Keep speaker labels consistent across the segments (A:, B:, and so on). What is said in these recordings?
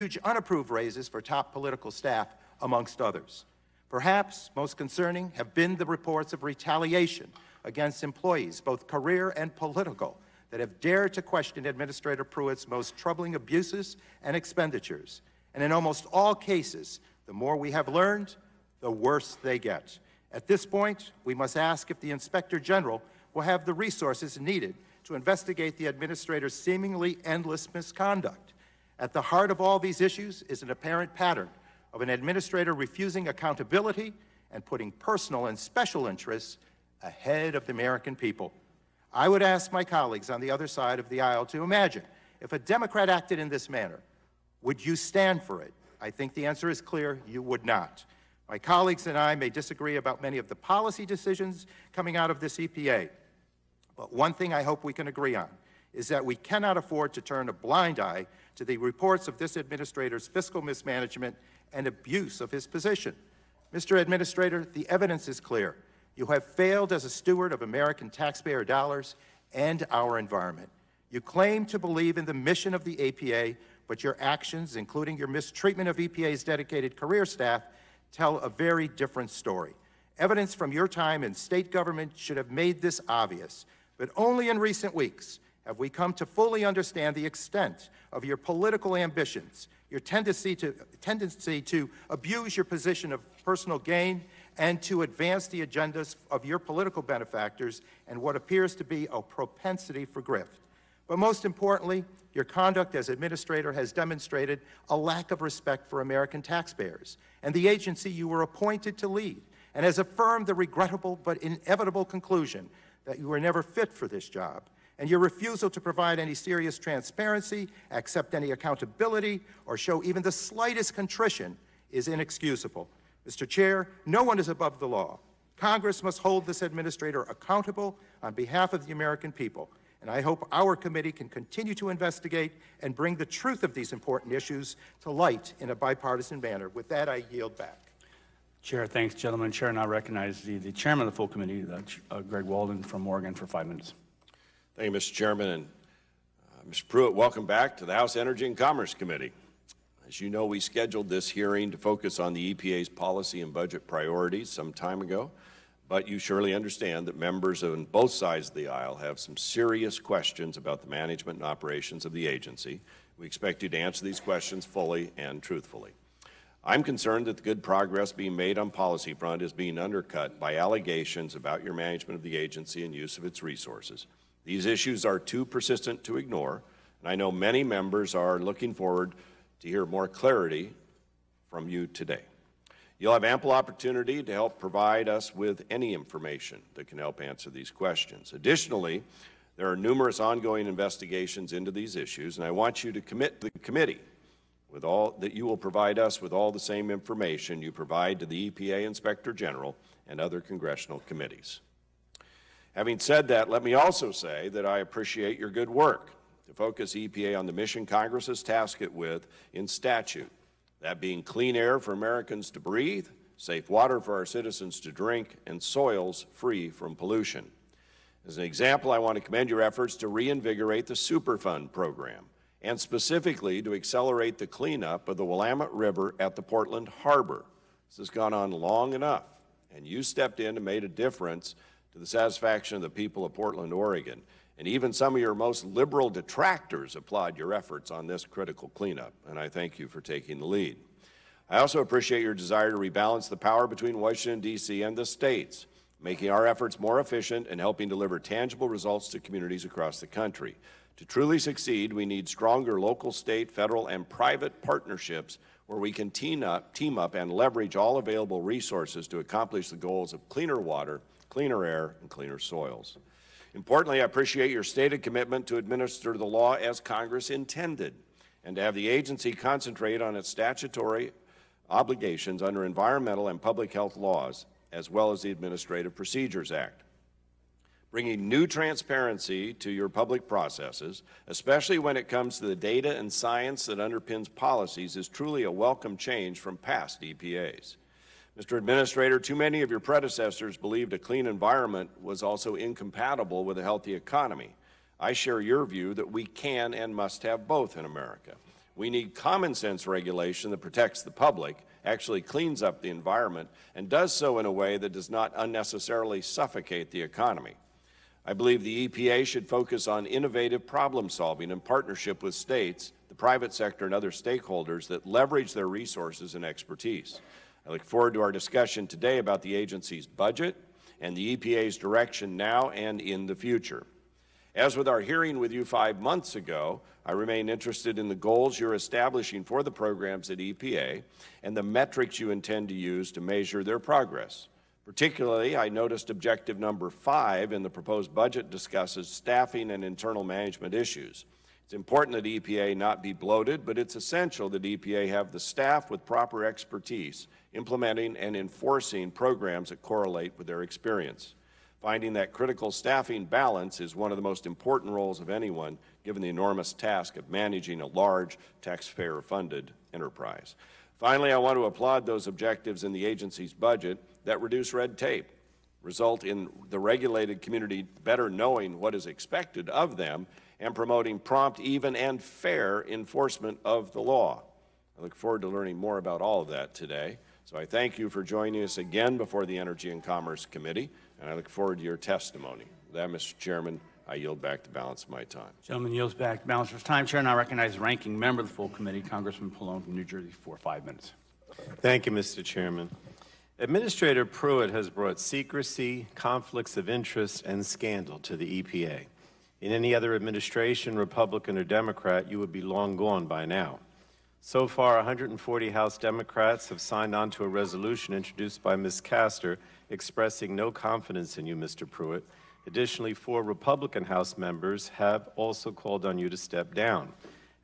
A: huge unapproved raises for top political staff, amongst others. Perhaps most concerning have been the reports of retaliation against employees, both career and political, that have dared to question Administrator Pruitt's most troubling abuses and expenditures. And in almost all cases, the more we have learned, the worse they get. At this point, we must ask if the Inspector General will have the resources needed to investigate the Administrator's seemingly endless misconduct. At the heart of all these issues is an apparent pattern of an Administrator refusing accountability and putting personal and special interests ahead of the American people. I would ask my colleagues on the other side of the aisle to imagine if a Democrat acted in this manner, would you stand for it? I think the answer is clear, you would not. My colleagues and I may disagree about many of the policy decisions coming out of this EPA, but one thing I hope we can agree on is that we cannot afford to turn a blind eye to the reports of this Administrator's fiscal mismanagement and abuse of his position. Mr. Administrator, the evidence is clear. You have failed as a steward of American taxpayer dollars and our environment. You claim to believe in the mission of the EPA, but your actions, including your mistreatment of EPA's dedicated career staff, tell a very different story. Evidence from your time in state government should have made this obvious, but only in recent weeks have we come to fully understand the extent of your political ambitions, your tendency to abuse your position of personal gain and to advance the agendas of your political benefactors and what appears to be a propensity for grift. But most importantly, your conduct as Administrator has demonstrated a lack of respect for American taxpayers and the agency you were appointed to lead, and has affirmed the regrettable but inevitable conclusion that you were never fit for this job. And your refusal to provide any serious transparency, accept any accountability, or show even the slightest contrition is inexcusable. Mr. Chair, no one is above the law. Congress must hold this Administrator accountable on behalf of the American people. And I hope our committee can continue to investigate and bring the truth of these important issues to light in a bipartisan manner. With that, I yield back.
B: Chair, thanks, gentlemen. Chair now recognizes the chairman of the full committee, Greg Walden from Oregon, for 5 minutes.
C: Thank you, Mr. Chairman. And Mr. Pruitt, welcome back to the House Energy and Commerce Committee. As you know, we scheduled this hearing to focus on the EPA's policy and budget priorities some time ago, but you surely understand that members on both sides of the aisle have some serious questions about the management and operations of the agency. We expect you to answer these questions fully and truthfully. I'm concerned that the good progress being made on policy front is being undercut by allegations about your management of the agency and use of its resources. These issues are too persistent to ignore, and I know many members are looking forward to hear more clarity from you today. You'll have ample opportunity to help provide us with any information that can help answer these questions. Additionally, there are numerous ongoing investigations into these issues, and I want you to commit the committee with all that you will provide us with all the same information you provide to the EPA Inspector General and other congressional committees. Having said that, let me also say that I appreciate your good work to focus EPA on the mission Congress has tasked it with in statute, that being clean air for Americans to breathe, safe water for our citizens to drink, and soils free from pollution. As an example, I want to commend your efforts to reinvigorate the Superfund program, and specifically to accelerate the cleanup of the Willamette River at the Portland Harbor. This has gone on long enough, and you stepped in and made a difference to the satisfaction of the people of Portland, Oregon. And even some of your most liberal detractors applaud your efforts on this critical cleanup, and I thank you for taking the lead. I also appreciate your desire to rebalance the power between Washington, D.C. and the states, making our efforts more efficient and helping deliver tangible results to communities across the country. To truly succeed, we need stronger local, state, federal, and private partnerships where we can team up and leverage all available resources to accomplish the goals of cleaner water, cleaner air, and cleaner soils. Importantly, I appreciate your stated commitment to administer the law as Congress intended and to have the agency concentrate on its statutory obligations under environmental and public health laws, as well as the Administrative Procedures Act. Bringing new transparency to your public processes, especially when it comes to the data and science that underpins policies, is truly a welcome change from past EPAs. Mr. Administrator, too many of your predecessors believed a clean environment was also incompatible with a healthy economy. I share your view that we can and must have both in America. We need common sense regulation that protects the public, actually cleans up the environment, and does so in a way that does not unnecessarily suffocate the economy. I believe the EPA should focus on innovative problem solving in partnership with states, the private sector, and other stakeholders that leverage their resources and expertise. I look forward to our discussion today about the agency's budget and the EPA's direction now and in the future. As with our hearing with you 5 months ago, I remain interested in the goals you're establishing for the programs at EPA and the metrics you intend to use to measure their progress. Particularly, I noticed objective number 5 in the proposed budget discusses staffing and internal management issues. It's important that EPA not be bloated, but it's essential that EPA have the staff with proper expertise implementing and enforcing programs that correlate with their experience. Finding that critical staffing balance is one of the most important roles of anyone, given the enormous task of managing a large taxpayer-funded enterprise. Finally, I want to applaud those objectives in the agency's budget that reduce red tape, result in the regulated community better knowing what is expected of them, and promoting prompt, even, and fair enforcement of the law. I look forward to learning more about all of that today. So I thank you for joining us again before the Energy and Commerce Committee, and I look forward to your testimony. With that, Mr. Chairman, I yield back the balance of my time.
B: Gentleman yields back the balance of his time. Chair now recognizes the ranking member of the full committee, Congressman Pallone from New Jersey, for 5 minutes.
D: Thank you, Mr. Chairman. Administrator Pruitt has brought secrecy, conflicts of interest, and scandal to the EPA. In any other administration, Republican or Democrat, you would be long gone by now. So far, 140 House Democrats have signed on to a resolution introduced by Ms. Castor expressing no confidence in you, Mr. Pruitt. Additionally, 4 Republican House members have also called on you to step down.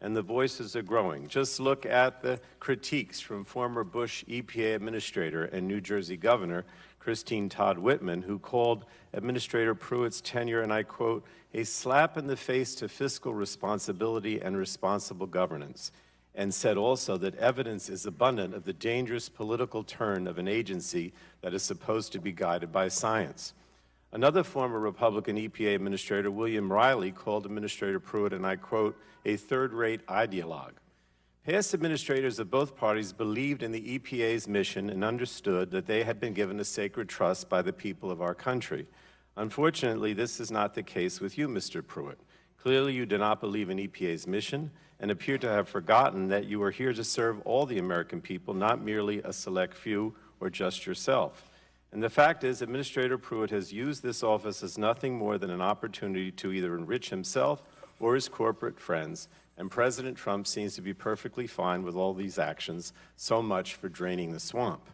D: And the voices are growing. Just look at the critiques from former Bush EPA Administrator and New Jersey Governor Christine Todd Whitman, who called Administrator Pruitt's tenure, and I quote, a slap in the face to fiscal responsibility and responsible governance, and said also that evidence is abundant of the dangerous political turn of an agency that is supposed to be guided by science. Another former Republican EPA Administrator, William Riley, called Administrator Pruitt, and I quote, a third-rate ideologue. Past administrators of both parties believed in the EPA's mission and understood that they had been given a sacred trust by the people of our country. Unfortunately, this is not the case with you, Mr. Pruitt. Clearly, you do not believe in EPA's mission and appear to have forgotten that you are here to serve all the American people, not merely a select few or just yourself. And the fact is, Administrator Pruitt has used this office as nothing more than an opportunity to either enrich himself or his corporate friends, and President Trump seems to be perfectly fine with all these actions. So much for draining the swamp.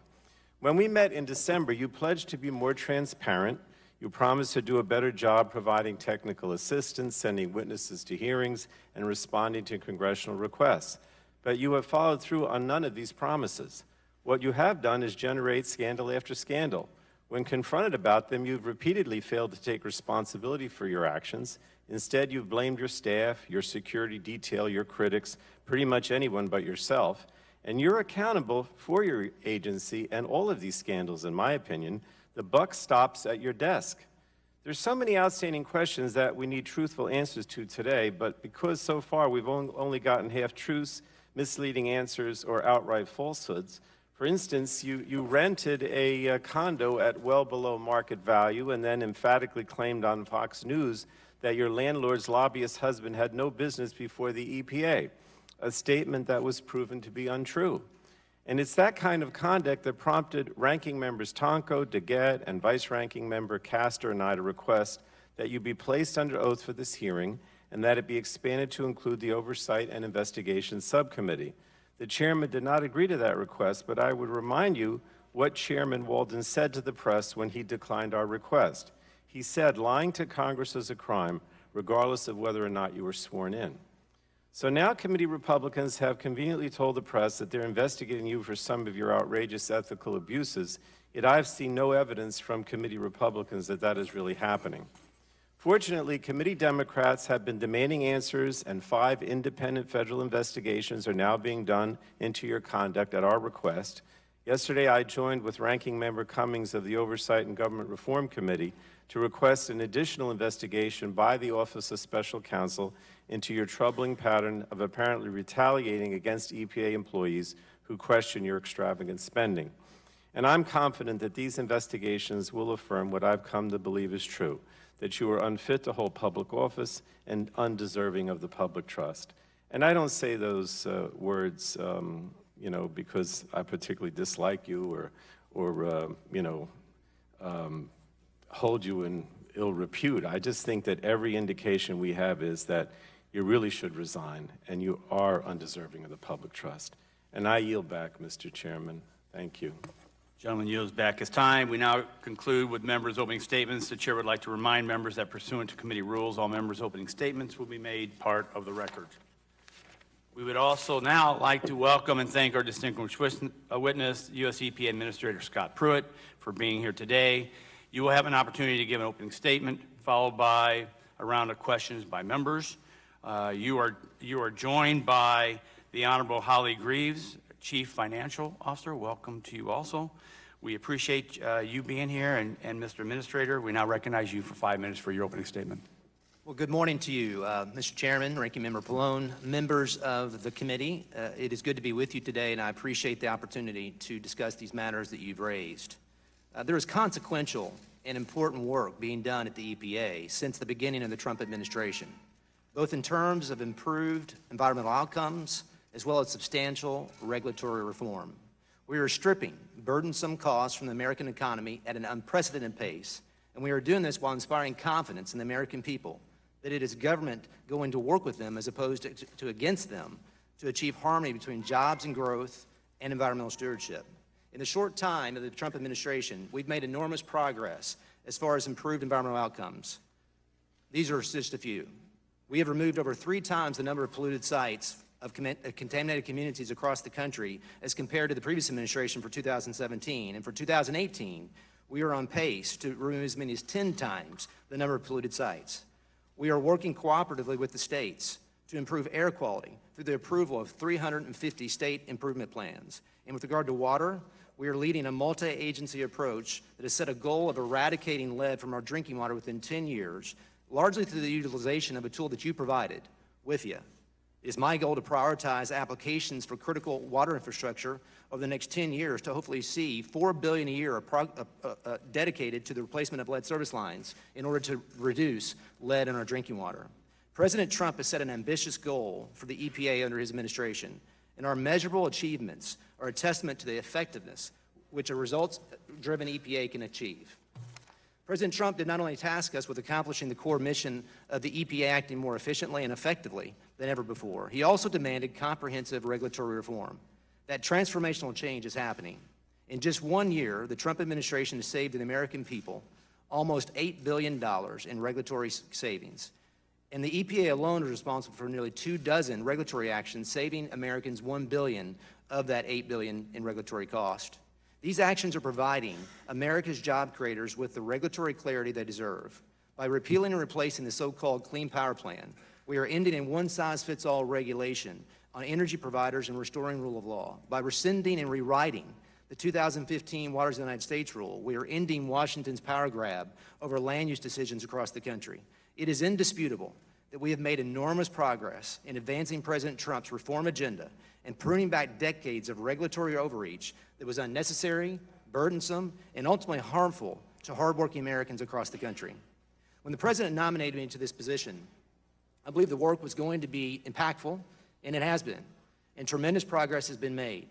D: When we met in December, you pledged to be more transparent. You promised to do a better job providing technical assistance, sending witnesses to hearings, and responding to congressional requests. But you have followed through on none of these promises. What you have done is generate scandal after scandal. When confronted about them, you've repeatedly failed to take responsibility for your actions. Instead, you've blamed your staff, your security detail, your critics, pretty much anyone but yourself. And you're accountable for your agency and all of these scandals, in my opinion. The buck stops at your desk. There's so many outstanding questions that we need truthful answers to today, but because so far we've only gotten half-truths, misleading answers, or outright falsehoods. For instance, you rented a condo at well below market value and then emphatically claimed on Fox News that your landlord's lobbyist husband had no business before the EPA, a statement that was proven to be untrue. And it's that kind of conduct that prompted Ranking Members Tonko, DeGette, and Vice Ranking Member Castor and I to request that you be placed under oath for this hearing and that it be expanded to include the Oversight and Investigation Subcommittee. The chairman did not agree to that request, but I would remind you what Chairman Walden said to the press when he declined our request. He said, lying to Congress is a crime, regardless of whether or not you were sworn in. So now committee Republicans have conveniently told the press that they're investigating you for some of your outrageous ethical abuses, yet I've seen no evidence from committee Republicans that that is really happening. Fortunately, committee Democrats have been demanding answers, and 5 independent federal investigations are now being done into your conduct at our request. Yesterday, I joined with Ranking Member Cummings of the Oversight and Government Reform Committee to request an additional investigation by the Office of Special Counsel into your troubling pattern of apparently retaliating against EPA employees who question your extravagant spending. And I'm confident that these investigations will affirm what I've come to believe is true, that you are unfit to hold public office and undeserving of the public trust. And I don't say those words, because I particularly dislike you or hold you in ill repute. I just think that every indication we have is that you really should resign and you are undeserving of the public trust. And I yield back, Mr. Chairman. Thank you.
B: Gentleman yields back his time. We now conclude with members' opening statements. The chair would like to remind members that pursuant to committee rules, all members' opening statements will be made part of the record. We would also now like to welcome and thank our distinguished witness, U.S. EPA Administrator Scott Pruitt, for being here today. You will have an opportunity to give an opening statement, followed by a round of questions by members. You are joined by the Honorable Holly Greaves, Chief Financial Officer. Welcome to you also. We appreciate you being here, and Mr. Administrator, we now recognize you for 5 minutes for your opening statement.
E: Well, good morning to you, Mr. Chairman, Ranking Member Pallone, members of the committee. It is good to be with you today, and I appreciate the opportunity to discuss these matters that you've raised. There is consequential and important work being done at the EPA since the beginning of the Trump administration, both in terms of improved environmental outcomes as well as substantial regulatory reform. We are stripping burdensome costs from the American economy at an unprecedented pace, and we are doing this while inspiring confidence in the American people that it is government going to work with them as opposed to against them to achieve harmony between jobs and growth and environmental stewardship. In the short time of the Trump administration, we've made enormous progress as far as improved environmental outcomes. These are just a few. We have removed over 3 times the number of polluted sites of contaminated communities across the country as compared to the previous administration for 2017. And for 2018, we are on pace to remove as many as 10 times the number of polluted sites. We are working cooperatively with the states to improve air quality through the approval of 350 state improvement plans. And with regard to water, we are leading a multi-agency approach that has set a goal of eradicating lead from our drinking water within 10 years, largely through the utilization of a tool that you provided, WIFIA. It is my goal to prioritize applications for critical water infrastructure over the next 10 years to hopefully see $4 billion a year dedicated to the replacement of lead service lines in order to reduce lead in our drinking water. President Trump has set an ambitious goal for the EPA under his administration, and our measurable achievements are a testament to the effectiveness which a results-driven EPA can achieve. President Trump did not only task us with accomplishing the core mission of the EPA acting more efficiently and effectively than ever before, he also demanded comprehensive regulatory reform. That transformational change is happening. In just 1 year, the Trump administration has saved the American people almost $8 billion in regulatory savings. And the EPA alone is responsible for nearly 24 regulatory actions, saving Americans $1 billion of that $8 billion in regulatory cost. These actions are providing America's job creators with the regulatory clarity they deserve. By repealing and replacing the so-called Clean Power Plan, we are ending a one-size-fits-all regulation on energy providers and restoring rule of law. By rescinding and rewriting the 2015 Waters of the United States rule, we are ending Washington's power grab over land use decisions across the country. It is indisputable that we have made enormous progress in advancing President Trump's reform agenda and pruning back decades of regulatory overreach that was unnecessary, burdensome, and ultimately harmful to hardworking Americans across the country. When the President nominated me to this position, I believe the work was going to be impactful, and it has been, and tremendous progress has been made.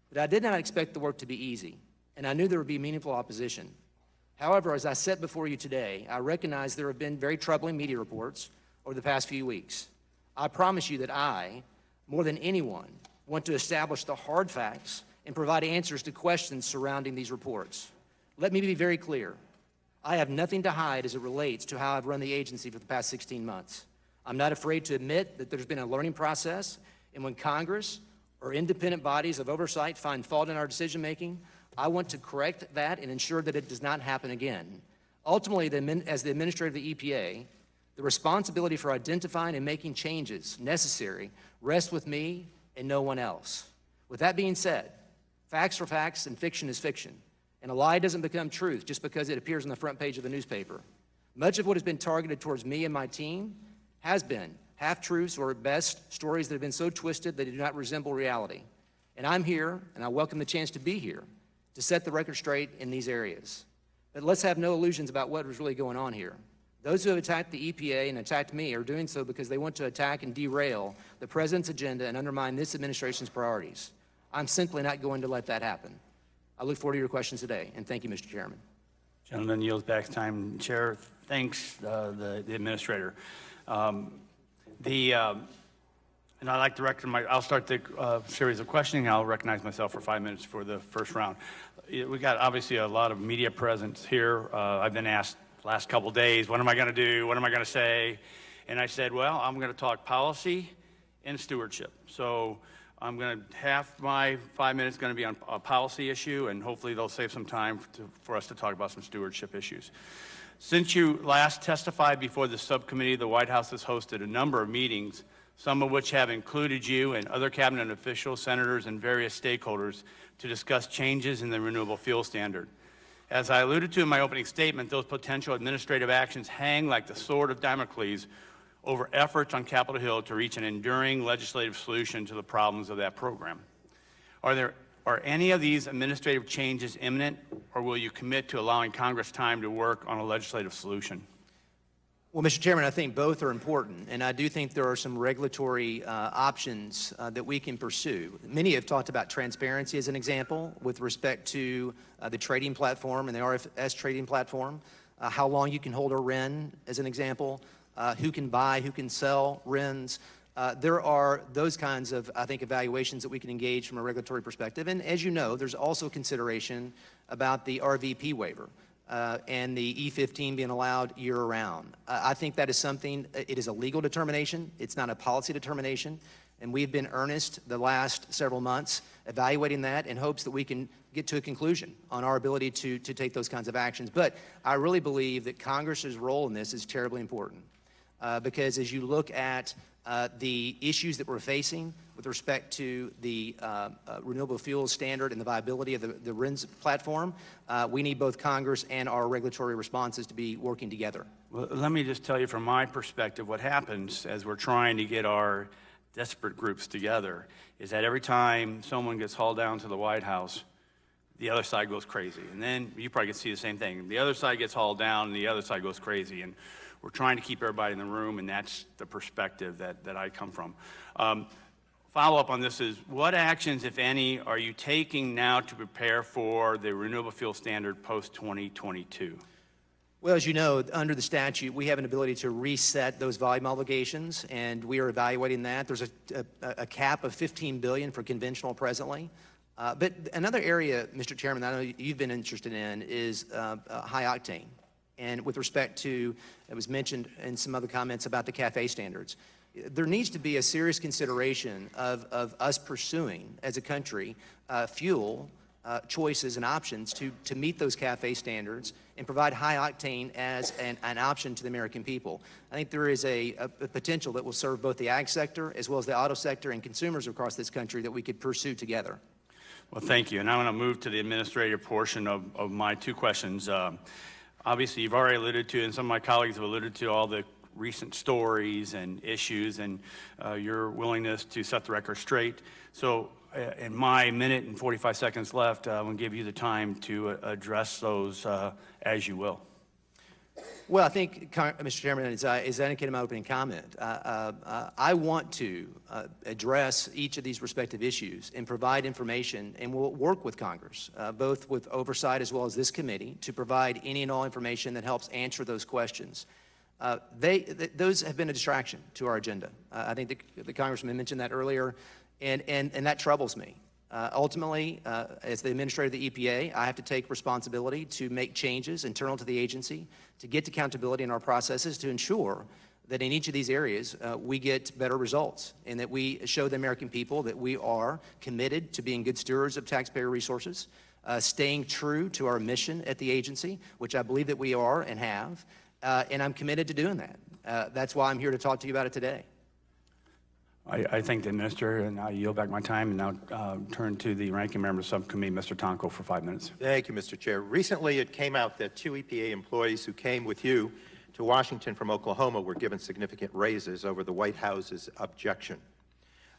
E: But I did not expect the work to be easy, and I knew there would be meaningful opposition. However, as I sit before you today, I recognize there have been very troubling media reports over the past few weeks. I promise you that I, more than anyone, want to establish the hard facts and provide answers to questions surrounding these reports. Let me be very clear. I have nothing to hide as it relates to how I've run the agency for the past 16 months. I'm not afraid to admit that there's been a learning process, and when Congress or independent bodies of oversight find fault in our decision-making, I want to correct that and ensure that it does not happen again. Ultimately, as the administrator of the EPA, the responsibility for identifying and making changes necessary rests with me and no one else. With that being said, Facts are facts and fiction is fiction. And a lie doesn't become truth just because it appears on the front page of the newspaper. Much of what has been targeted towards me and my team has been half-truths or at best stories that have been so twisted that they do not resemble reality. And I'm here, and I welcome the chance to be here, to set the record straight in these areas. But let's have no illusions about what was really going on here. Those who have attacked the EPA and attacked me are doing so because they want to attack and derail the President's agenda and undermine this administration's priorities. I'm simply not going to let that happen. I look forward to your questions today, and thank you, Mr. Chairman.
B: Gentleman yields back to time. Chair thanks the Administrator. And I'd like to recognize I'll start the series of questioning. I'll recognize myself for 5 minutes for the first round. We got obviously a lot of media presence here. I've been asked the last couple days, what am I going to do? What am I going to say? And I said, well, I'm going to talk policy and stewardship. So I'm going to have my 5 minutes going to be on a policy issue, and hopefully they'll save some time for us to talk about some stewardship issues. Since you last testified before the subcommittee, the White House has hosted a number of meetings, some of which have included you and other cabinet officials, senators, and various stakeholders to discuss changes in the renewable fuel standard. As I alluded to in my opening statement, those potential administrative actions hang like the sword of Damocles over efforts on Capitol Hill to reach an enduring legislative solution to the problems of that program. Are any of these administrative changes imminent, or will you commit to allowing Congress time to work on a legislative solution?
E: Well, Mr. Chairman, I think both are important, and I do think there are some regulatory options that we can pursue. Many have talked about transparency as an example with respect to the trading platform and the RFS trading platform, how long you can hold a RIN as an example, who can buy, who can sell RINs. There are those kinds of, I think, evaluations that we can engage from a regulatory perspective. And as you know, there's also consideration about the RVP waiver. And the E15 being allowed year-round. I think that is something, it is a legal determination, it's not a policy determination, and we've been earnest the last several months evaluating that in hopes that we can get to a conclusion on our ability to take those kinds of actions. But I really believe that Congress's role in this is terribly important because as you look at the issues that we're facing with respect to the renewable fuels standard and the viability of the RINs platform, we need both Congress and our regulatory responses to be working together.
B: Well, let me just tell you from my perspective what happens as we're trying to get our desperate groups together is that every time someone gets hauled down to the White House, the other side goes crazy. And then you probably can see the same thing. The other side gets hauled down and the other side goes crazy. And we're trying to keep everybody in the room, and that's the perspective that I come from. Follow-up on this is, what actions, if any, are you taking now to prepare for the renewable fuel standard post-2022?
E: Well, as you know, under the statute, we have an ability to reset those volume obligations, and we are evaluating that. There's a cap of $15 billion for conventional presently. But another area, Mr. Chairman, that I know you've been interested in is high octane. And with respect to, it was mentioned in some other comments about the CAFE standards, there needs to be a serious consideration of us pursuing, as a country, fuel choices and options to meet those CAFE standards and provide high octane as an option to the American people. I think there is a potential that will serve both the ag sector as well as the auto sector and consumers across this country that we could pursue together.
B: Well, thank you. And I want to move to the administrative portion of my two questions. Obviously, you've already alluded to, and some of my colleagues have alluded to, all the recent stories and issues and your willingness to set the record straight. So in my minute and 45 seconds left, I'm going to give you the time to address those as you will.
E: Well, I think, Mr. Chairman, as I indicated in my opening comment, I want to address each of these respective issues and provide information, and we'll work with Congress, both with oversight as well as this committee, to provide any and all information that helps answer those questions. Those have been a distraction to our agenda. I think the Congressman mentioned that earlier, and that troubles me. Ultimately, as the administrator of the EPA, I have to take responsibility to make changes internal to the agency, to get accountability in our processes, to ensure that in each of these areas we get better results and that we show the American people that we are committed to being good stewards of taxpayer resources, staying true to our mission at the agency, which I believe that we are and have, and I'm committed to doing that. That's why I'm here to talk to you about it today.
B: I thank the minister, and I yield back my time, and now turn to the ranking member subcommittee, Mr. Tonko, for 5 minutes.
A: Thank you, Mr. Chair. Recently, it came out that 2 EPA employees who came with you to Washington from Oklahoma were given significant raises over the White House's objection.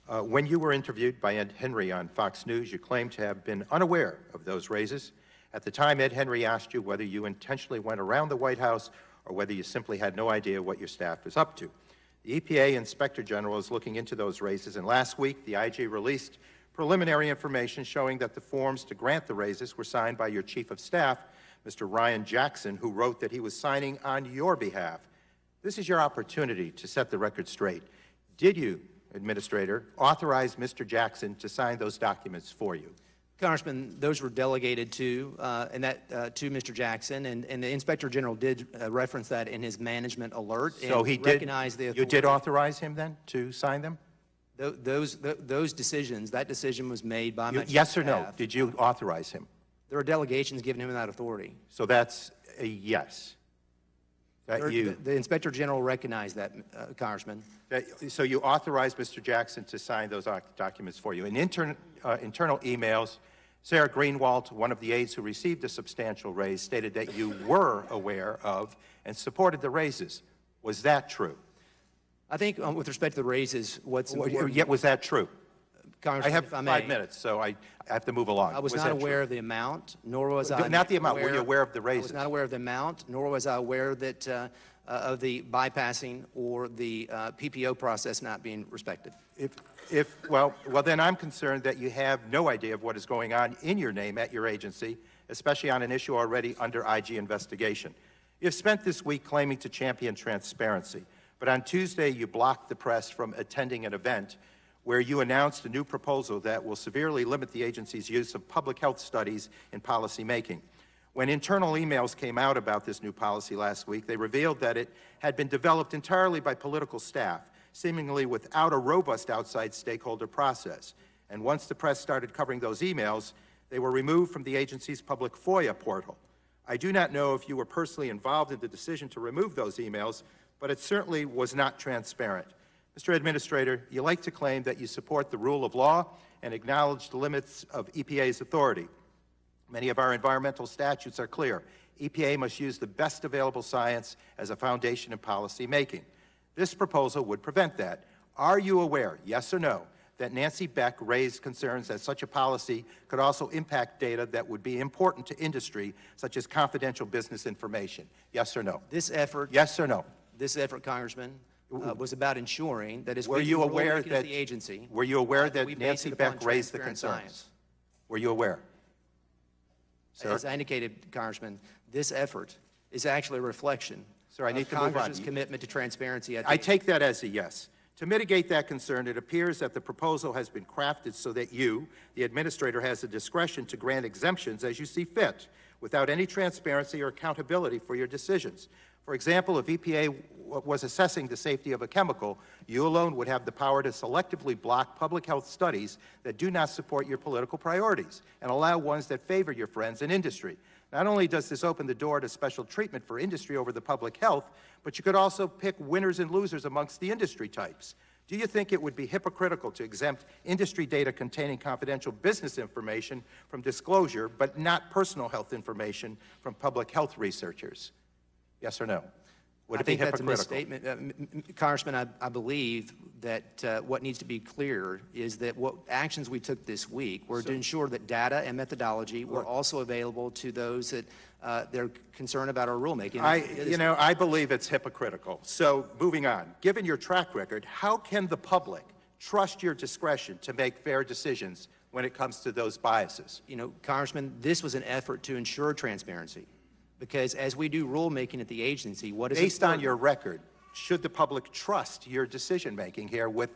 A: When you were interviewed by Ed Henry on Fox News, you claimed to have been unaware of those raises. At the time, Ed Henry asked you whether you intentionally went around the White House or whether you simply had no idea what your staff was up to. The EPA Inspector General is looking into those raises, and last week the IG released preliminary information showing that the forms to grant the raises were signed by your Chief of Staff, Mr. Ryan Jackson, who wrote that he was signing on your behalf. This is your opportunity to set the record straight. Did you, Administrator, authorize Mr. Jackson to sign those documents for you?
E: Congressman, those were delegated to to Mr. Jackson, and the Inspector General did reference that in his management alert.
A: So
E: and
A: he
E: recognized
A: did.
E: the
A: You did authorize him then to sign them?
E: Those decisions. That decision was made by my
A: Yes or
E: chief
A: no?
E: staff.
A: Did you authorize him?
E: There are delegations giving him that authority.
A: So that's a yes.
E: The Inspector General recognized that, Congressman.
A: So you authorized Mr. Jackson to sign those documents for you. In internal emails, Sarah Greenwald, one of the aides who received a substantial raise, stated that you were aware of and supported the raises. Was that true?
E: I think with respect to the raises, what's important,
A: Yet was that true?
E: Congressman,
A: I have
E: if I may,
A: 5 minutes, so I have to move along.
E: I was not aware of the amount, nor was I
A: Not the amount. Were you aware of the raises?
E: I was not aware of the amount, nor was I aware that of the bypassing or the PPO process not being respected.
A: Well, then I'm concerned that you have no idea of what is going on in your name at your agency, especially on an issue already under IG investigation. You've spent this week claiming to champion transparency, but on Tuesday you blocked the press from attending an event where you announced a new proposal that will severely limit the agency's use of public health studies in policy making. When internal emails came out about this new policy last week, they revealed that it had been developed entirely by political staff, seemingly without a robust outside stakeholder process. And once the press started covering those emails, they were removed from the agency's public FOIA portal. I do not know if you were personally involved in the decision to remove those emails, but it certainly was not transparent. Mr. Administrator, you like to claim that you support the rule of law and acknowledge the limits of EPA's authority. Many of our environmental statutes are clear. EPA must use the best available science as a foundation in policy making. This proposal would prevent that. Are you aware, yes or no, that Nancy Beck raised concerns that such a policy could also impact data that would be important to industry, such as confidential business information? Yes or no?
E: This effort,
A: yes or no?
E: This effort, Congressman, was about ensuring that as
A: were you aware that
E: the agency,
A: were you aware that
E: we base
A: Nancy
E: it upon
A: Beck raised the
E: transparent
A: concerns?
E: science.
A: Were you aware? Sir?
E: As I indicated, Congressman, this effort is actually a reflection
A: Sir, I need
E: of
A: to move on.
E: Congress's commitment to transparency.
A: I take that as a yes. To mitigate that concern, it appears that the proposal has been crafted so that you, the administrator, has the discretion to grant exemptions as you see fit, without any transparency or accountability for your decisions. For example, if EPA was assessing the safety of a chemical, you alone would have the power to selectively block public health studies that do not support your political priorities and allow ones that favor your friends in industry. Not only does this open the door to special treatment for industry over the public health, but you could also pick winners and losers amongst the industry types. Do you think it would be hypocritical to exempt industry data containing confidential business information from disclosure, but not personal health information from public health researchers? Yes or no? Would it be hypocritical?
E: That's a misstatement. Congressman, I believe that what needs to be clear is that what actions we took this week were to ensure that data and methodology were also available to those that they're concerned about our rulemaking.
A: I believe it's hypocritical. So moving on, given your track record, how can the public trust your discretion to make fair decisions when it comes to those biases?
E: Congressman, this was an effort to ensure transparency. Because as we do rulemaking at the agency, what is
A: based on your record, should the public trust your decision-making here with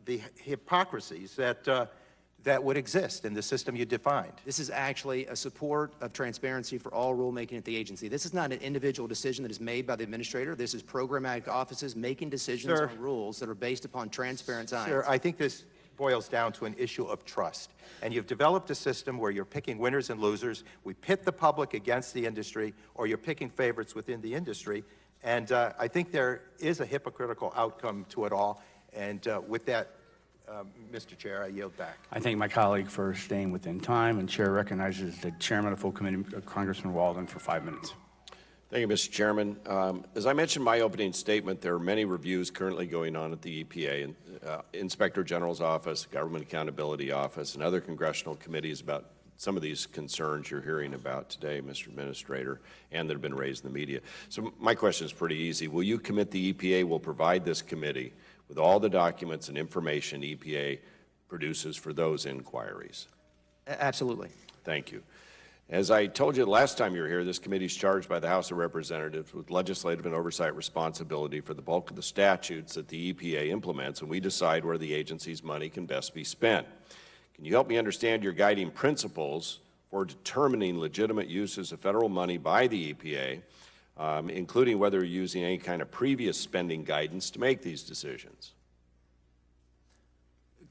A: the hypocrisies that would exist in the system you defined?
E: This is actually a support of transparency for all rulemaking at the agency. This is not an individual decision that is made by the administrator. This is programmatic offices making decisions on rules that are based upon transparent science.
A: Sir, I think this boils down to an issue of trust. And you've developed a system where you're picking winners and losers. We pit the public against the industry, or you're picking favorites within the industry. And I think there is a hypocritical outcome to it all. And with that Mr. Chair, I yield back.
B: I thank my colleague for staying within time, and Chair recognizes the Chairman of the full committee, Congressman Walden, for 5 minutes.
C: Thank you, Mr. Chairman. As I mentioned in my opening statement, there are many reviews currently going on at the EPA and Inspector General's Office, Government Accountability Office, and other congressional committees about some of these concerns you're hearing about today, Mr. Administrator, and that have been raised in the media. So my question is pretty easy. Will you commit the EPA will provide this committee with all the documents and information EPA produces for those inquiries?
E: Absolutely.
C: Thank you. As I told you the last time you were here, this committee is charged by the House of Representatives with legislative and oversight responsibility for the bulk of the statutes that the EPA implements, and we decide where the agency's money can best be spent. Can you help me understand your guiding principles for determining legitimate uses of federal money by the EPA, including whether you're using any kind of previous spending guidance to make these decisions?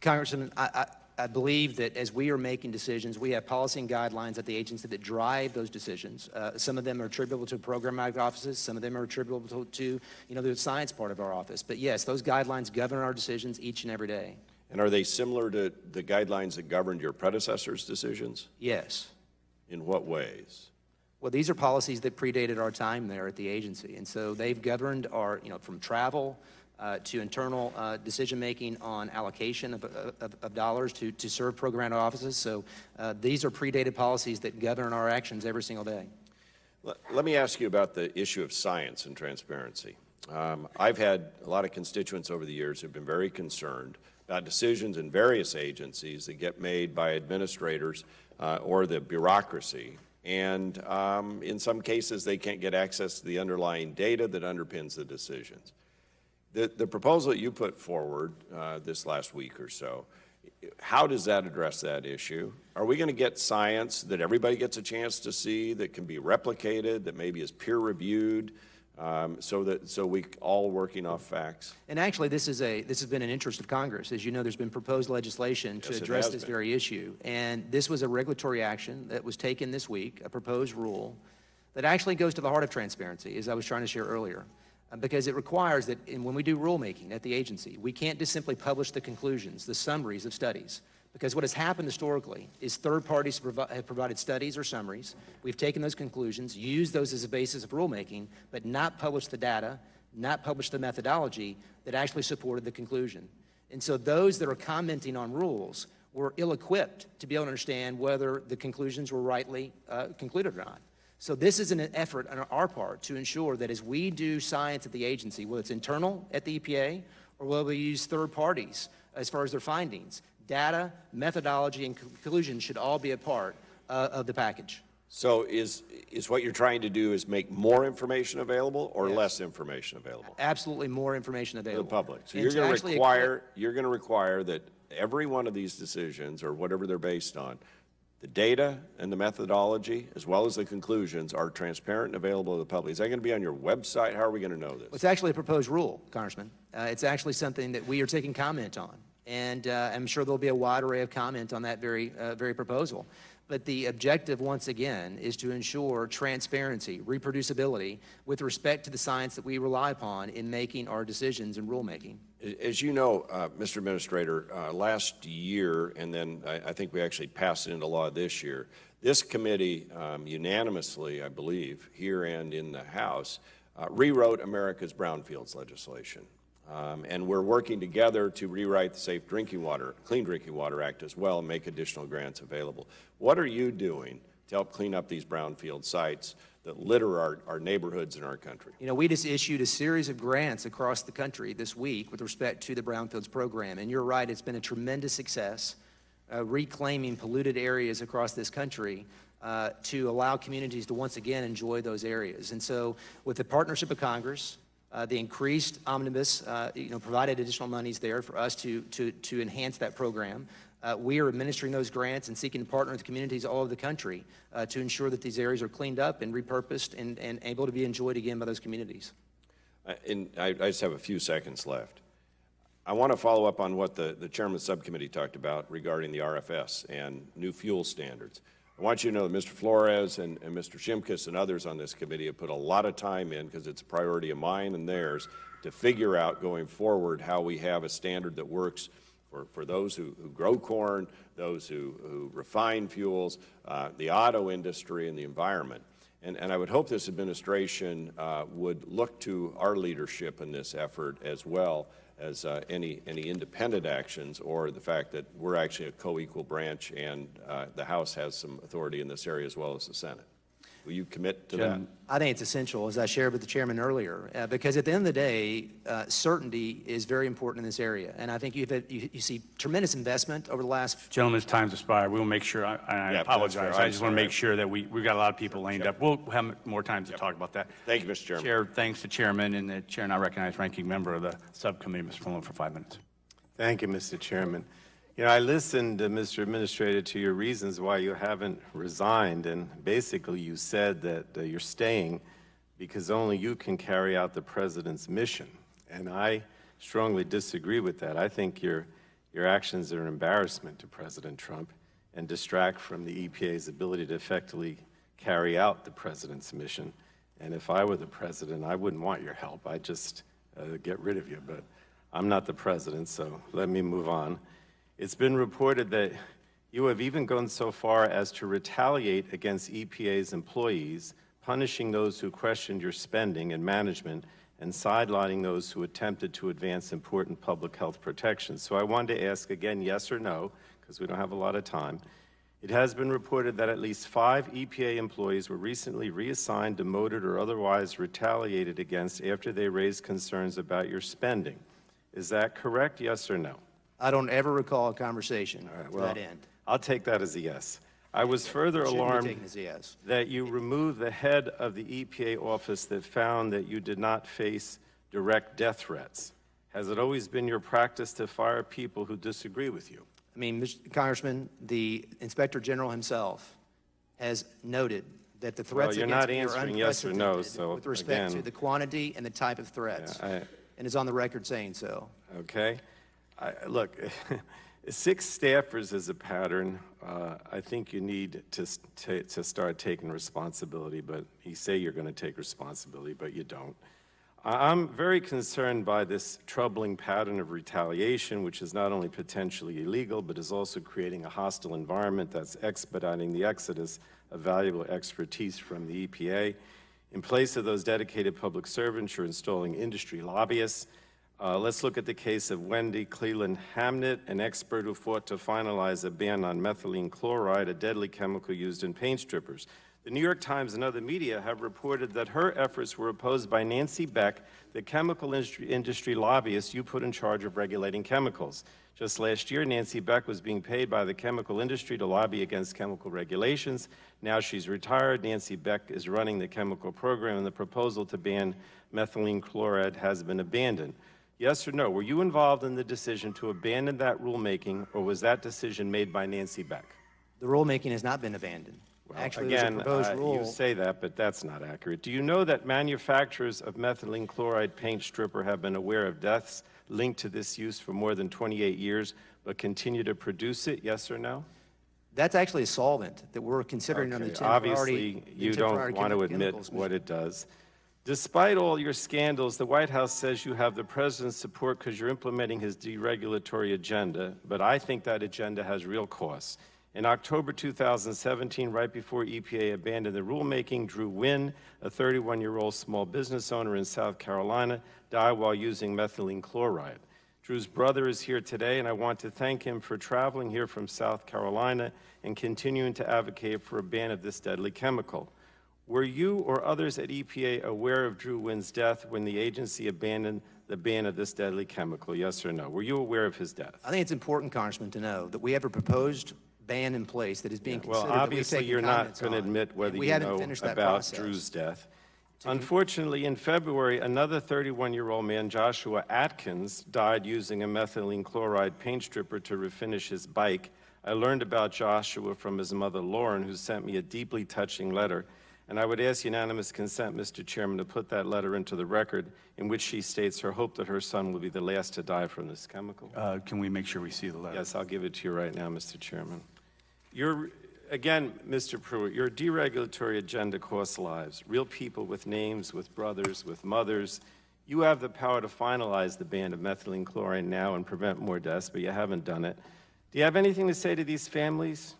E: Congressman, I believe that as we are making decisions, we have policy and guidelines at the agency that drive those decisions. Some of them are attributable to programmatic offices. Some of them are attributable to the science part of our office. But yes, those guidelines govern our decisions each and every day.
C: And are they similar to the guidelines that governed your predecessor's decisions?
E: Yes.
C: In what ways?
E: Well, these are policies that predated our time there at the agency. And so they've governed our, from travel to internal decision-making on allocation of dollars to serve programmatic offices. So these are predated policies that govern our actions every single day.
C: Let me ask you about the issue of science and transparency. I've had a lot of constituents over the years who have been very concerned about decisions in various agencies that get made by administrators or the bureaucracy. And in some cases, they can't get access to the underlying data that underpins the decisions. The proposal that you put forward this last week or so, how does that address that issue? Are we going to get science that everybody gets a chance to see, that can be replicated, that maybe is peer-reviewed, so we all working off facts?
E: And actually, this has been an interest of Congress. As you know, there's been proposed legislation to address this very issue. And this was a regulatory action that was taken this week, a proposed rule that actually goes to the heart of transparency, as I was trying to share earlier. Because it requires that when we do rulemaking at the agency, we can't just simply publish the conclusions, the summaries of studies. Because what has happened historically is third parties have provided studies or summaries. We've taken those conclusions, used those as a basis of rulemaking, but not published the data, not published the methodology that actually supported the conclusion. And so those that are commenting on rules were ill-equipped to be able to understand whether the conclusions were rightly concluded or not. So this is an effort on our part to ensure that as we do science at the agency, whether it's internal at the EPA or whether we use third parties as far as their findings, data, methodology, and conclusions should all be a part of the package.
C: So is what you're trying to do is make more information available or
E: Yes.
C: less information available?
E: Absolutely more information available.
C: To the public. So
E: And
C: you're going to require that every one of these decisions, or whatever they're based on, the data and the methodology, as well as the conclusions, are transparent and available to the public. Is that going to be on your website? How are we going to know this?
E: It's actually a proposed rule, Congressman. It's actually something that we are taking comment on. And I'm sure there'll be a wide array of comment on that very proposal. But the objective, once again, is to ensure transparency, reproducibility, with respect to the science that we rely upon in making our decisions and rulemaking.
C: As you know, Mr. Administrator, last year, and then I think we actually passed it into law this year, this committee unanimously, I believe, here and in the House, rewrote America's brownfields legislation. And we're working together to rewrite the Clean Drinking Water Act as well and make additional grants available. What are you doing to help clean up these brownfield sites that litter our neighborhoods in our country?
E: You know, we just issued a series of grants across the country this week with respect to the Brownfields program. And you're right, it's been a tremendous success, reclaiming polluted areas across this country to allow communities to once again enjoy those areas. And so with the partnership of Congress, the increased omnibus, provided additional monies there for us to enhance that program. We are administering those grants and seeking to partner with communities all over the country to ensure that these areas are cleaned up and repurposed and able to be enjoyed again by those communities.
C: And I just have a few seconds left. I want to follow up on what the chairman of the subcommittee talked about regarding the RFS and new fuel standards. I want you to know that Mr. Flores and Mr. Shimkus and others on this committee have put a lot of time in, because it's a priority of mine and theirs, to figure out going forward how we have a standard that works for those who grow corn, those who refine fuels, the auto industry, and the environment. And I would hope this administration would look to our leadership in this effort as well as any independent actions, or the fact that we're actually a co-equal branch and the House has some authority in this area as well as the Senate. Will you commit to that?
E: I think it's essential, as I shared with the chairman earlier, because at the end of the day, certainty is very important in this area. And I think you see tremendous investment over the last...
B: Gentlemen's time's expired. We will make sure, I apologize. I just want to make sure that we've got a lot of people lined up. We'll have more time to talk about that.
C: Thank you, Mr. Chairman.
B: Chair, thanks to Chairman, and the Chair now recognize Ranking Member of the Subcommittee, Mr. Malone, for 5 minutes.
D: Thank you, Mr. Chairman. You know, I listened, Mr. Administrator, to your reasons why you haven't resigned, and basically you said that you're staying because only you can carry out the President's mission. And I strongly disagree with that. I think your actions are an embarrassment to President Trump and distract from the EPA's ability to effectively carry out the President's mission. And if I were the President, I wouldn't want your help. I'd just get rid of you. But I'm not the President, so let me move on. It's been reported that you have even gone so far as to retaliate against EPA's employees, punishing those who questioned your spending and management and sidelining those who attempted to advance important public health protections. So I wanted to ask again, yes or no, because we don't have a lot of time. It has been reported that at least 5 EPA employees were recently reassigned, demoted, or otherwise retaliated against after they raised concerns about your spending. Is that correct, yes or no?
E: I don't ever recall a conversation to that end.
D: I'll take that as a yes. I was further alarmed that you removed the head of the EPA office that found that you did not face direct death threats. Has it always been your practice to fire people who disagree with you?
E: I mean, Mr. Congressman, the Inspector General himself has noted that the threats against me are unprecedented
D: yes or no, so
E: with respect to the quantity and the type of threats, and is on the record saying so.
D: Okay. Look, 6 staffers is a pattern. I think you need to start taking responsibility, but you say you're going to take responsibility, but you don't. I'm very concerned by this troubling pattern of retaliation, which is not only potentially illegal, but is also creating a hostile environment that's expediting the exodus of valuable expertise from the EPA. In place of those dedicated public servants, you're installing industry lobbyists. Let's look at the case of Wendy Cleland Hamnet, an expert who fought to finalize a ban on methylene chloride, a deadly chemical used in paint strippers. The New York Times and other media have reported that her efforts were opposed by Nancy Beck, the chemical industry lobbyist you put in charge of regulating chemicals. Just last year, Nancy Beck was being paid by the chemical industry to lobby against chemical regulations. Now she's retired. Nancy Beck is running the chemical program, and the proposal to ban methylene chloride has been abandoned. Yes or no, were you involved in the decision to abandon that rulemaking, or was that decision made by Nancy Beck?
E: The rulemaking has not been abandoned.
D: Well,
E: actually,
D: again,
E: there's a proposed rule.
D: You say that, but that's not accurate. Do you know that manufacturers of methylene chloride paint stripper have been aware of deaths linked to this use for more than 28 years, but continue to produce it, yes or no?
E: That's actually a solvent that we're considering under the temporary.
D: Obviously, you don't want to admit what it does. Despite all your scandals, the White House says you have the President's support because you're implementing his deregulatory agenda, but I think that agenda has real costs. In October 2017, right before EPA abandoned the rulemaking, Drew Wynn, a 31-year-old small business owner in South Carolina, died while using methylene chloride. Drew's brother is here today, and I want to thank him for traveling here from South Carolina and continuing to advocate for a ban of this deadly chemical. Were you or others at EPA aware of Drew Wynn's death when the agency abandoned the ban of this deadly chemical, yes or no? Were you aware of his death?
E: I think it's important, Congressman, to know that we have a proposed ban in place that is being considered.
D: Well, obviously, you're not going to admit whether you know about Drew's death. Unfortunately, in February, another 31-year-old man, Joshua Atkins, died using a methylene chloride paint stripper to refinish his bike. I learned about Joshua from his mother, Lauren, who sent me a deeply touching letter. And I would ask unanimous consent, Mr. Chairman, to put that letter into the record in which she states her hope that her son will be the last to die from this chemical.
B: Can we make sure we see the letter?
D: Yes, I'll give it to you right now, Mr. Chairman. Again, Mr. Pruitt, your deregulatory agenda costs lives. Real people with names, with brothers, with mothers. You have the power to finalize the ban of methylene chlorine now and prevent more deaths, but you haven't done it. Do you have anything to say to these families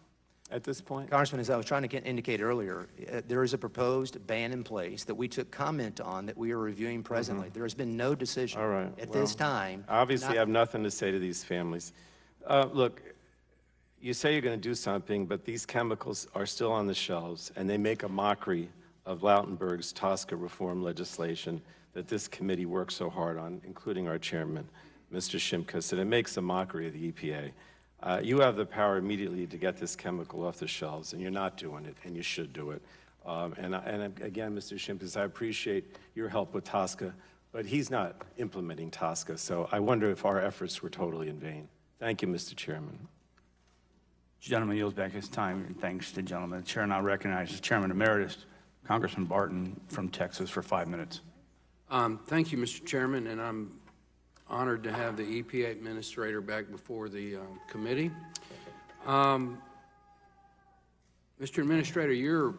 D: at this point?
E: Congressman, as I was trying to indicate earlier, there is a proposed ban in place that we took comment on that we are reviewing presently. There has been no decision at this time.
D: Obviously, I have nothing to say to these families. Look, you say you're going to do something, but these chemicals are still on the shelves, and they make a mockery of Lautenberg's TSCA reform legislation that this committee worked so hard on, including our chairman, Mr. Shimkus, and it makes a mockery of the EPA. You have the power immediately to get this chemical off the shelves, and you're not doing it, and you should do it. And again, Mr. Shimkus, I appreciate your help with TSCA, but he's not implementing TSCA, so I wonder if our efforts were totally in vain. Thank you, Mr. Chairman.
B: Gentleman yields back his time, and thanks to the gentleman. The chair now recognizes Chairman Emeritus Congressman Barton from Texas for 5 minutes.
F: Thank you, Mr. Chairman, and I'm honored to have the EPA Administrator back before the committee. Mr. Administrator, you're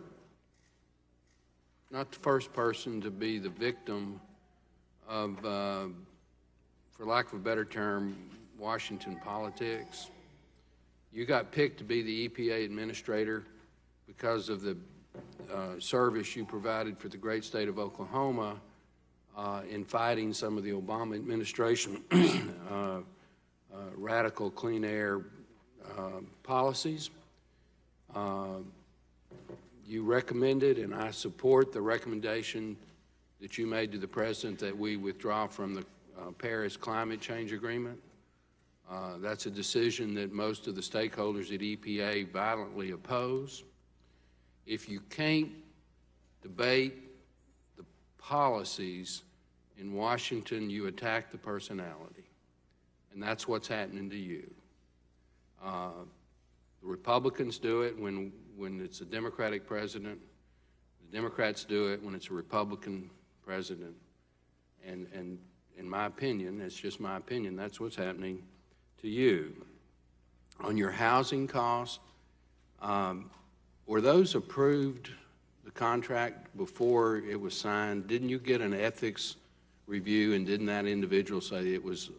F: not the first person to be the victim of, for lack of a better term, Washington politics. You got picked to be the EPA Administrator because of the service you provided for the great state of Oklahoma in fighting some of the Obama administration radical clean air policies. You recommended, and I support the recommendation that you made to the President that we withdraw from the Paris Climate Change Agreement. That's a decision that most of the stakeholders at EPA violently oppose. If you can't debate the policies in Washington, you attack the personality. And that's what's happening to you. The Republicans do it when it's a Democratic president. The Democrats do it when it's a Republican president. And in my opinion, it's just my opinion, that's what's happening to you. On your housing costs, were those approved, the contract, before it was signed? Didn't you get an ethics review, and didn't that individual say it was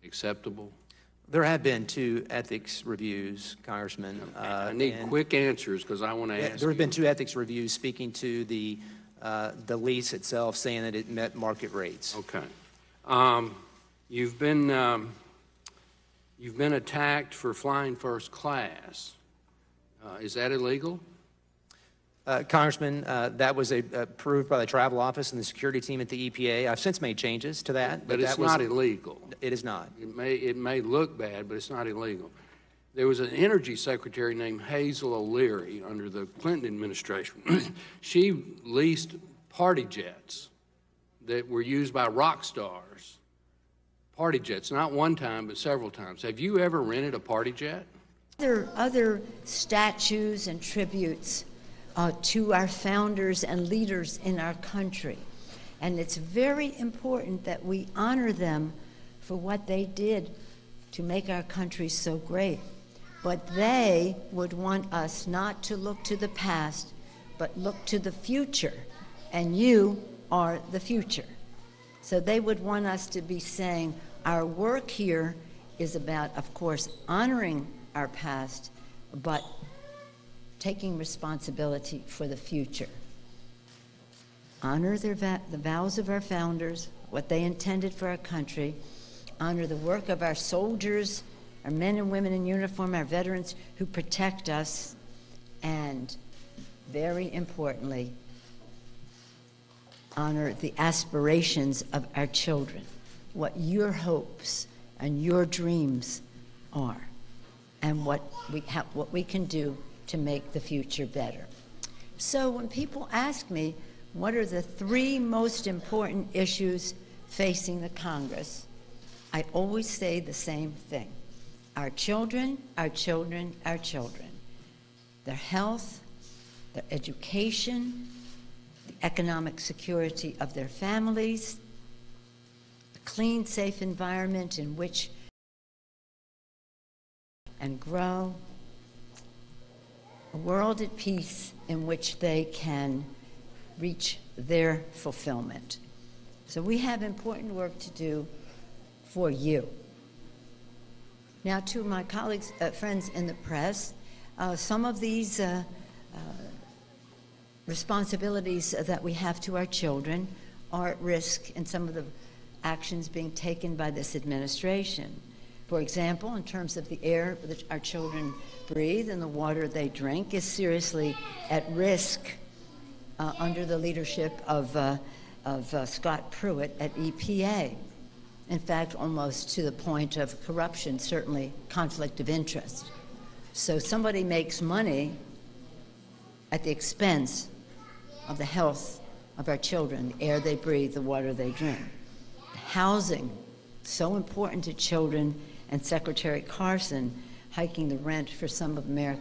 F: acceptable?
E: There have been 2 ethics reviews, Congressman.
F: I need quick answers because I want to ask
E: There have been 2 ethics reviews speaking to the lease itself, saying that it met market rates.
F: Okay. You've been attacked for flying first class. Is that illegal?
E: Congressman, that was approved by the travel office and the security team at the EPA. I've since made changes to that.
F: But it's not illegal.
E: It is not.
F: It may look bad, but it's not illegal. There was an energy secretary named Hazel O'Leary under the Clinton administration. She leased party jets that were used by rock stars. Party jets, not one time, but several times. Have you ever rented a party jet?
G: There are other statues and tributes to our founders and leaders in our country. And it's very important that we honor them for what they did to make our country so great. But they would want us not to look to the past, but look to the future. And you are the future. So they would want us to be saying our work here is about, of course, honoring our past, but taking responsibility for the future. Honor the vows of our founders, what they intended for our country. Honor the work of our soldiers, our men and women in uniform, our veterans who protect us. And very importantly, honor the aspirations of our children, what your hopes and your dreams are, and what we can do to make the future better. So when people ask me, what are the 3 most important issues facing the Congress, I always say the same thing. Our children, our children, our children. Their health, their education, the economic security of their families, a clean, safe environment in which and grow, a world at peace in which they can reach their fulfillment. So we have important work to do for you. Now, to my colleagues, friends in the press, some of these responsibilities that we have to our children are at risk in some of the actions being taken by this administration. For example, in terms of the air that our children breathe and the water they drink is seriously at risk under the leadership of Scott Pruitt at EPA. In fact, almost to the point of corruption, certainly conflict of interest. So somebody makes money at the expense of the health of our children, the air they breathe, the water they drink. Housing, so important to children, and Secretary Carson hiking the rent for some of America's